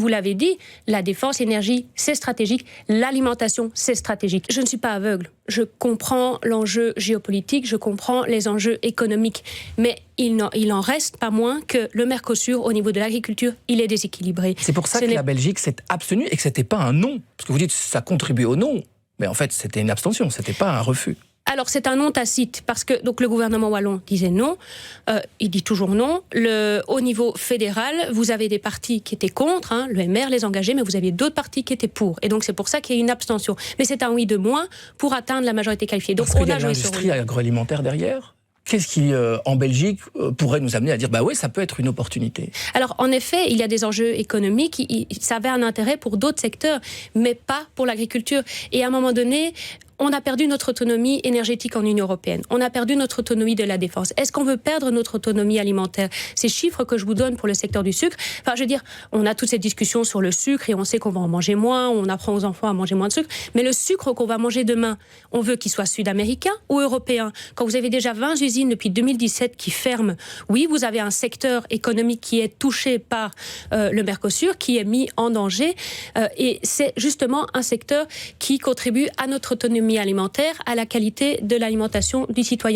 Vous l'avez dit, la défense, l'énergie, c'est stratégique. L'alimentation, c'est stratégique. Je ne suis pas aveugle. Je comprends l'enjeu géopolitique, je comprends les enjeux économiques. Mais il n'en reste pas moins que le Mercosur, au niveau de l'agriculture, il est déséquilibré. C'est pour ça que la Belgique s'est abstenue et que ce n'était pas un non. Parce que vous dites que ça contribue au non. Mais en fait, c'était une abstention, ce n'était pas un refus. Alors, c'est un non tacite, parce que donc, le gouvernement wallon disait non, il dit toujours non. Au niveau fédéral, vous avez des partis qui étaient contre, le MR, les engagés, mais vous aviez d'autres partis qui étaient pour. Et donc, c'est pour ça qu'il y a une abstention. Mais c'est un oui de moins pour atteindre la majorité qualifiée. Donc, parce qu'il y a l'industrie agroalimentaire derrière ? Qu'est-ce qui, en Belgique, pourrait nous amener à dire « bah oui, ça peut être une opportunité ». Alors, en effet, il y a des enjeux économiques, ça avait un intérêt pour d'autres secteurs, mais pas pour l'agriculture. Et à un moment donné, on a perdu notre autonomie énergétique en Union européenne. On a perdu notre autonomie de la défense. Est-ce qu'on veut perdre notre autonomie alimentaire ? Ces chiffres que je vous donne pour le secteur du sucre, enfin, je veux dire, on a toutes ces discussions sur le sucre et on sait qu'on va en manger moins, on apprend aux enfants à manger moins de sucre, mais le sucre qu'on va manger demain, on veut qu'il soit sud-américain ou européen. Quand vous avez déjà 20 usines depuis 2017 qui ferment, oui, vous avez un secteur économique qui est touché par le Mercosur, qui est mis en danger, et c'est justement un secteur qui contribue à notre autonomie alimentaire, à la qualité de l'alimentation du citoyen.